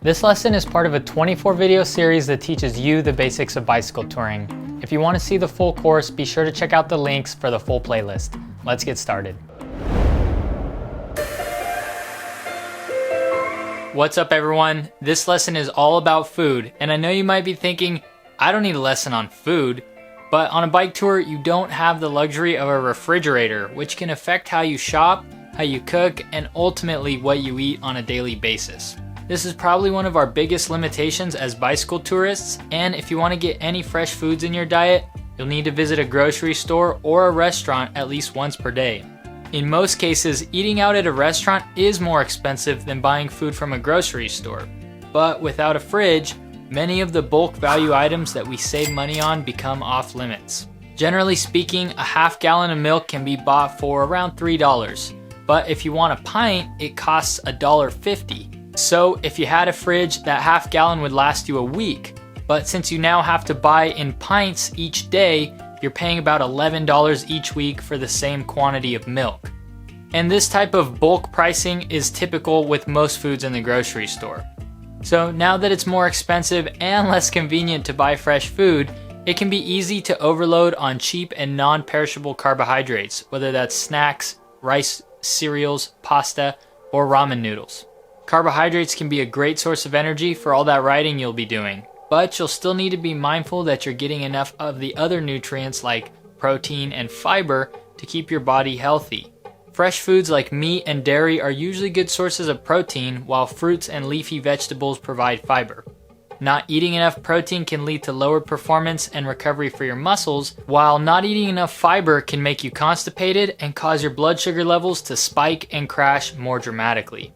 This lesson is part of a 24 video series that teaches you the basics of bicycle touring. If you want to see the full course, be sure to check out the links for the full playlist. Let's get started. What's up everyone? This lesson is all about food, and I know you might be thinking, I don't need a lesson on food, but on a bike tour you don't have the luxury of a refrigerator, which can affect how you shop, how you cook, and ultimately what you eat on a daily basis. This is probably one of our biggest limitations as bicycle tourists, and if you want to get any fresh foods in your diet, you'll need to visit a grocery store or a restaurant at least once per day. In most cases, eating out at a restaurant is more expensive than buying food from a grocery store. But without a fridge, many of the bulk value items that we save money on become off limits. Generally speaking, a half gallon of milk can be bought for around $3. But if you want a pint, it costs $1.50. So if you had a fridge, that half gallon would last you a week. But since you now have to buy in pints each day, you're paying about $11 each week for the same quantity of milk. And this type of bulk pricing is typical with most foods in the grocery store. So now that it's more expensive and less convenient to buy fresh food, it can be easy to overload on cheap and non-perishable carbohydrates, whether that's snacks, rice, cereals, pasta, or ramen noodles. Carbohydrates can be a great source of energy for all that riding you'll be doing, but you'll still need to be mindful that you're getting enough of the other nutrients like protein and fiber to keep your body healthy. Fresh foods like meat and dairy are usually good sources of protein, while fruits and leafy vegetables provide fiber. Not eating enough protein can lead to lower performance and recovery for your muscles, while not eating enough fiber can make you constipated and cause your blood sugar levels to spike and crash more dramatically.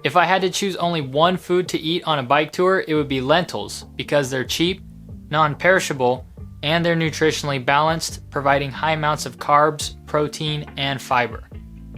If I had to choose only one food to eat on a bike tour, it would be lentils, because they're cheap, non-perishable, and they're nutritionally balanced, providing high amounts of carbs, protein, and fiber.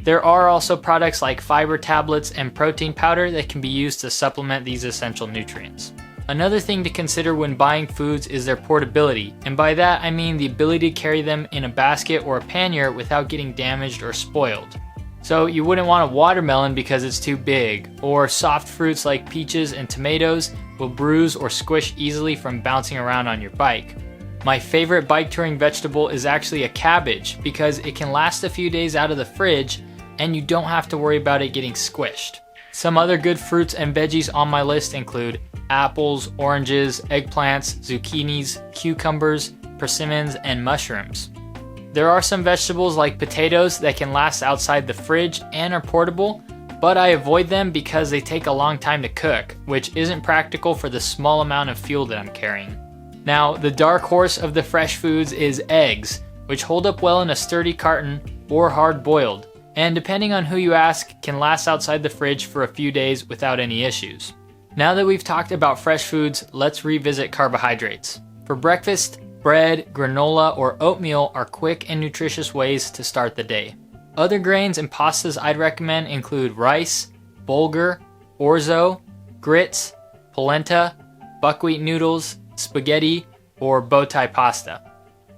There are also products like fiber tablets and protein powder that can be used to supplement these essential nutrients. Another thing to consider when buying foods is their portability, and by that I mean the ability to carry them in a basket or a pannier without getting damaged or spoiled. So you wouldn't want a watermelon because it's too big, or soft fruits like peaches and tomatoes will bruise or squish easily from bouncing around on your bike. My favorite bike touring vegetable is actually a cabbage because it can last a few days out of the fridge and you don't have to worry about it getting squished. Some other good fruits and veggies on my list include apples, oranges, eggplants, zucchinis, cucumbers, persimmons, and mushrooms. There are some vegetables like potatoes that can last outside the fridge and are portable, but I avoid them because they take a long time to cook, which isn't practical for the small amount of fuel that I'm carrying. Now, the dark horse of the fresh foods is eggs, which hold up well in a sturdy carton or hard boiled, and depending on who you ask, can last outside the fridge for a few days without any issues. Now that we've talked about fresh foods, let's revisit carbohydrates. For breakfast, bread, granola, or oatmeal are quick and nutritious ways to start the day. Other grains and pastas I'd recommend include rice, bulgur, orzo, grits, polenta, buckwheat noodles, spaghetti, or bow tie pasta.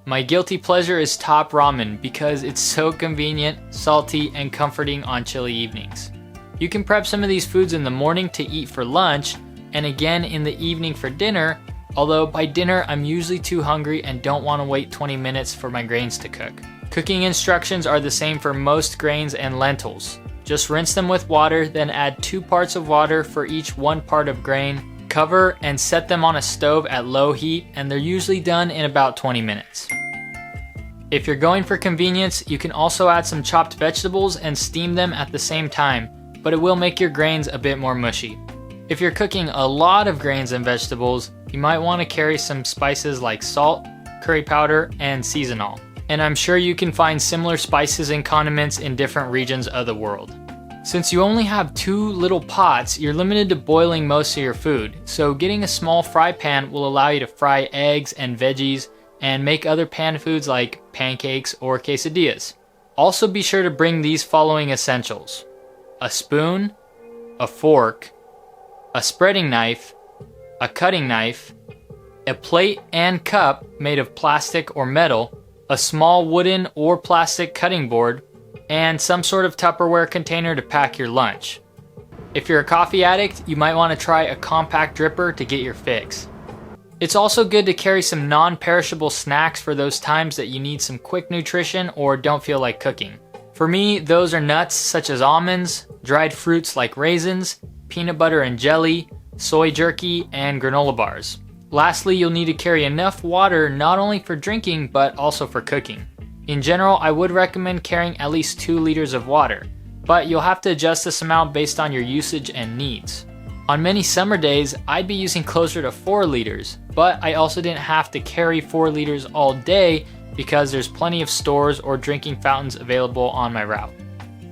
My guilty pleasure is top ramen because it's so convenient, salty, and comforting on chilly evenings. You can prep some of these foods in the morning to eat for lunch, and again in the evening for dinner, although by dinner I'm usually too hungry and don't want to wait 20 minutes for my grains to cook. Cooking instructions are the same for most grains and lentils. Just rinse them with water, then add 2 parts of water for each 1 part of grain, cover and set them on a stove at low heat, and they're usually done in about 20 minutes. If you're going for convenience, you can also add some chopped vegetables and steam them at the same time, but it will make your grains a bit more mushy. If you're cooking a lot of grains and vegetables, you might want to carry some spices like salt, curry powder, and seasonal. And I'm sure you can find similar spices and condiments in different regions of the world. Since you only have 2 little pots, you're limited to boiling most of your food, so getting a small fry pan will allow you to fry eggs and veggies and make other pan foods like pancakes or quesadillas. Also be sure to bring these following essentials: a spoon, a fork, a spreading knife, a cutting knife, a plate and cup made of plastic or metal, a small wooden or plastic cutting board, and some sort of Tupperware container to pack your lunch. If you're a coffee addict, you might want to try a compact dripper to get your fix. It's also good to carry some non-perishable snacks for those times that you need some quick nutrition or don't feel like cooking. For me, those are nuts such as almonds, dried fruits like raisins, peanut butter and jelly, soy jerky, and granola bars. Lastly, you'll need to carry enough water not only for drinking but also for cooking. In general, I would recommend carrying at least 2 liters of water, but you'll have to adjust this amount based on your usage and needs. On many summer days, I'd be using closer to 4 liters, but I also didn't have to carry 4 liters all day because there's plenty of stores or drinking fountains available on my route.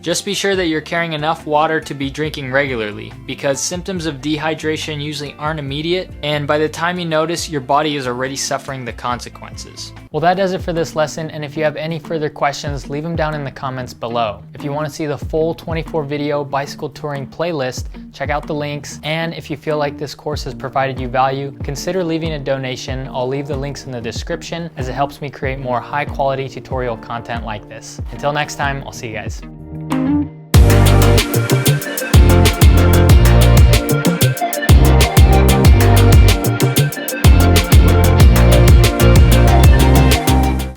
Just be sure that you're carrying enough water to be drinking regularly, because symptoms of dehydration usually aren't immediate, and by the time you notice, your body is already suffering the consequences. Well, that does it for this lesson, and if you have any further questions, leave them down in the comments below. If you want to see the full 24 video bicycle touring playlist, check out the links, and if you feel like this course has provided you value, consider leaving a donation. I'll leave the links in the description as it helps me create more high quality tutorial content like this. Until next time, I'll see you guys.